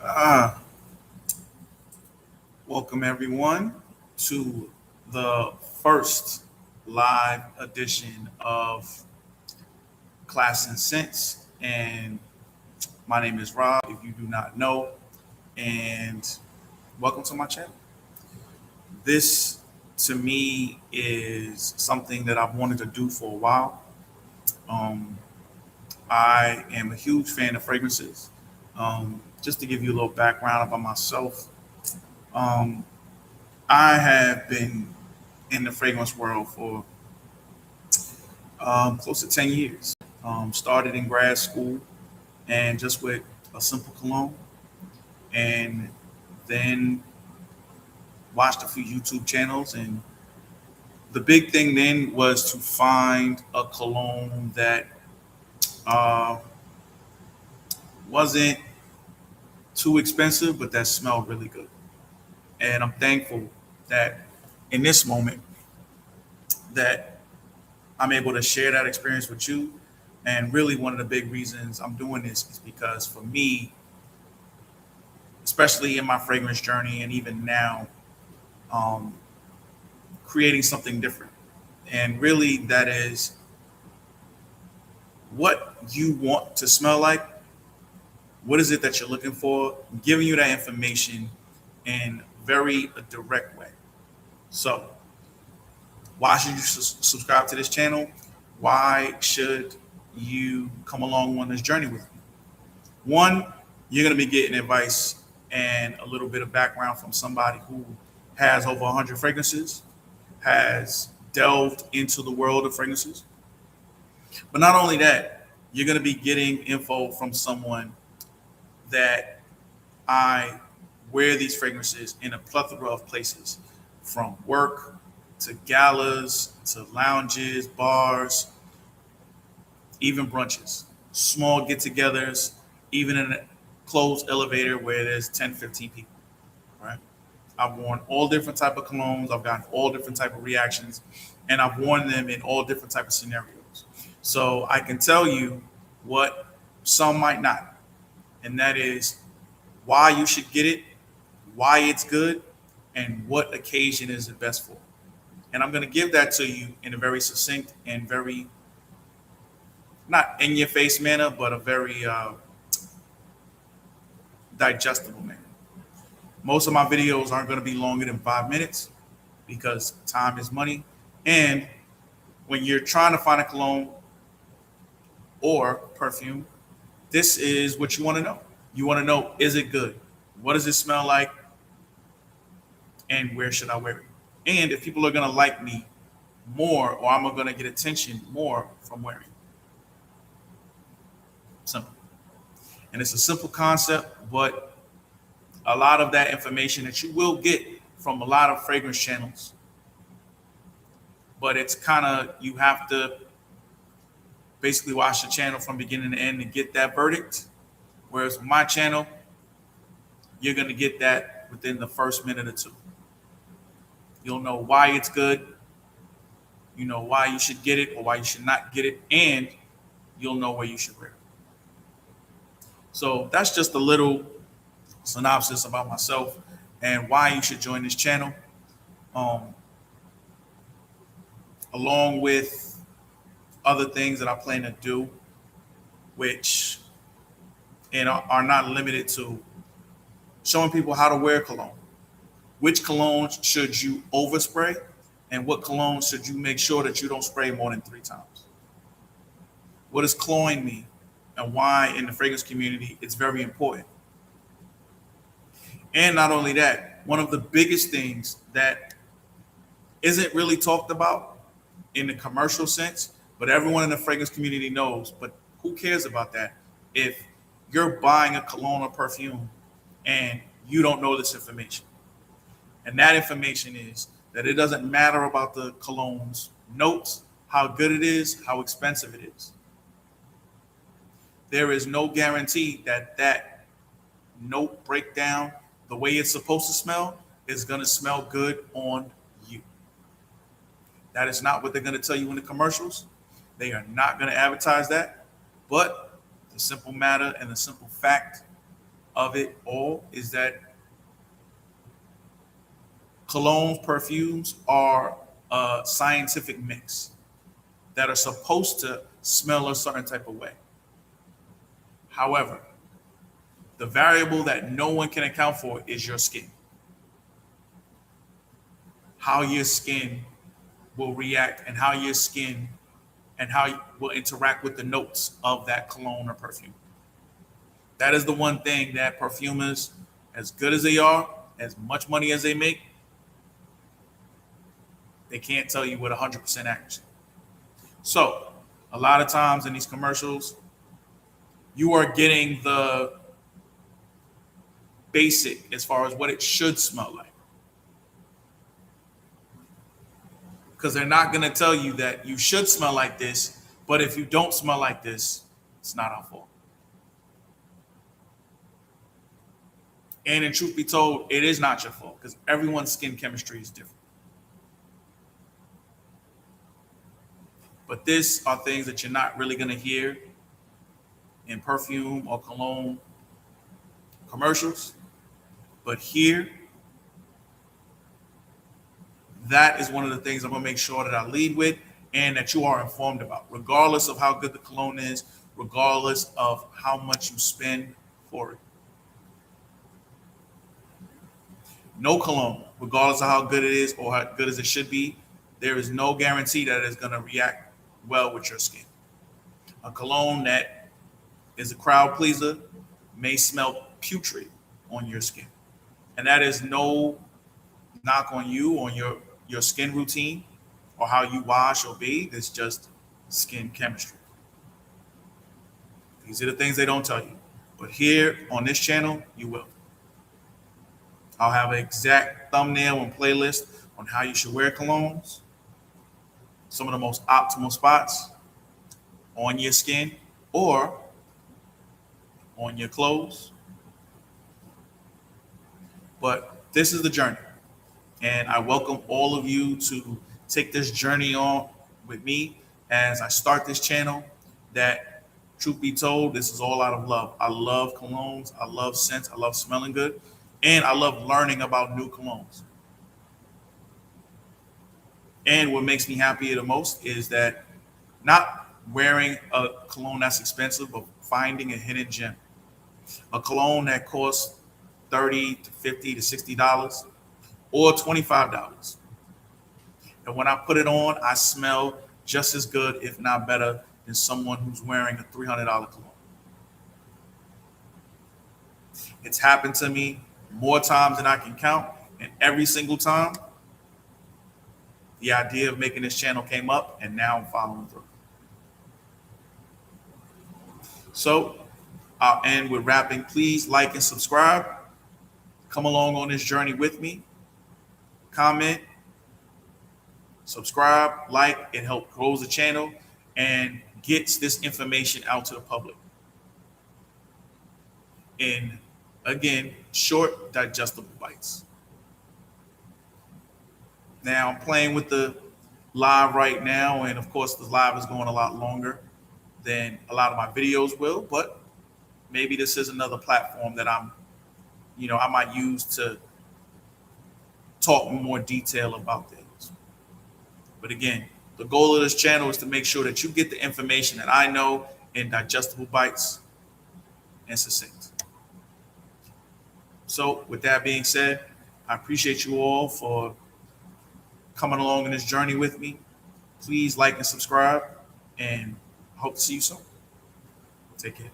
Ah, Welcome everyone to the first live edition of Class and Sense. And my name is Rob, if you do not know, and welcome to my channel. This to me is something that I've wanted to do for a while. Um, I am a huge fan of fragrances. Just to give you a little background about myself, um, I have been in the fragrance world for close to 10 years. Started in grad school and just with a simple cologne, and then watched a few YouTube channels. And the big thing then was to find a cologne that uh, wasn't too expensive, but that smelled really good. And I'm thankful that in this moment that I'm able to share that experience with you. And really, one of the big reasons I'm doing this is because for me, especially in my fragrance journey and even now, um, creating something different. And really, that is what you want to smell like. What is it that you're looking for? Giving you that information in very a direct way. So, why should you subscribe to this channel? Why should you come along on this journey with me? One, you're going to be getting advice and a little bit of background from somebody who has over 100 fragrances, has delved into the world of fragrances. But not only that, you're going to be getting info from someone that I wear these fragrances in a plethora of places, from work to galas to lounges, bars, even brunches, small get togethers, even in a closed elevator where there's 10, 15 people, right? I've worn all different type of colognes. I've gotten all different type of reactions, and I've worn them in all different type of scenarios. So I can tell you what some might not, and that is why you should get it, why it's good, and what occasion is it best for. And I'm going to give that to you in a very succinct and very not in your face manner, but a very digestible manner. Most of my videos aren't going to be longer than 5 minutes because time is money. And when you're trying to find a cologne or perfume, this is what you want to know. You want to know, is it good? What does it smell like? And where should I wear it? And if people are going to like me more, or I'm going to get attention more from wearing it. Simple. And it's a simple concept, but a lot of that information that you will get from a lot of fragrance channels. But it's kind of, you have to basically watch the channel from beginning to end to get that verdict. Whereas my channel, you're going to get that within the first minute or two. You'll know why it's good. You know why you should get it or why you should not get it. And you'll know where you should wear it. So that's just a little synopsis about myself and why you should join this channel. Um, Along with other things that I plan to do, which are not limited to showing people how to wear cologne. Which cologne should you overspray, and what cologne should you make sure that you don't spray more than 3 times? What does cloying mean, and why in the fragrance community it's very important? And not only that, one of the biggest things that isn't really talked about in the commercial sense, but everyone in the fragrance community knows. But who cares about that if you're buying a cologne or perfume and you don't know this information? And that information is that it doesn't matter about the cologne's notes, how good it is, how expensive it is. There is no guarantee that that note breakdown, the way it's supposed to smell, is going to smell good on you. That is not what they're going to tell you in the commercials. They are not going to advertise that. But the simple matter and the simple fact of it all is that colognes, perfumes are a scientific mix that are supposed to smell a certain type of way. However, the variable that no one can account for is your skin. How your skin will react and how your skin and how you will interact with the notes of that cologne or perfume. That is the one thing that perfumers, as good as they are, as much money as they make, they can't tell you with 100% accuracy. So, a lot of times in these commercials, you are getting the basic as far as what it should smell like. Because they're not going to tell you that you should smell like this, but if you don't smell like this, it's not our fault. And in truth be told, it is not your fault because everyone's skin chemistry is different. But these are things that you're not really going to hear in perfume or cologne commercials. But here, that is one of the things I'm going to make sure that I lead with and that you are informed about, regardless of how good the cologne is, regardless of how much you spend for it. No cologne, regardless of how good it is or how good as it should be, there is no guarantee that it's going to react well with your skin. A cologne that is a crowd pleaser may smell putrid on your skin. And that is no knock on you, on your skin routine or how you wash or bathe. It's just skin chemistry. These are the things they don't tell you. But here on this channel, you will. I'll have an exact thumbnail and playlist on how you should wear colognes, some of the most optimal spots on your skin or on your clothes. But this is the journey. And I welcome all of you to take this journey on with me as I start this channel that, truth be told, this is all out of love. I love colognes. I love scents. I love smelling good. And I love learning about new colognes. And what makes me happy the most is that not wearing a cologne that's expensive, but finding a hidden gem. A cologne that costs $30 to $50 to $60 or $25. And when I put it on, I smell just as good, if not better, than someone who's wearing a $300 cologne. It's happened to me more times than I can count. And every single time, the idea of making this channel came up, and now I'm following through. So I'll end with rapping. Please like and subscribe. Come along on this journey with me. Comment, subscribe, like. It helps grow the channel and gets this information out to the public in, again, short, digestible bites. Now I'm playing with the live right now, and of course the live is going a lot longer than a lot of my videos will, but maybe this is another platform that I might use to talk in more detail about things. But again, the goal of this channel is to make sure that you get the information that I know in digestible bites and succinct. So with that being said, I appreciate you all for coming along in this journey with me. Please like and subscribe, and hope to see you soon. Take care.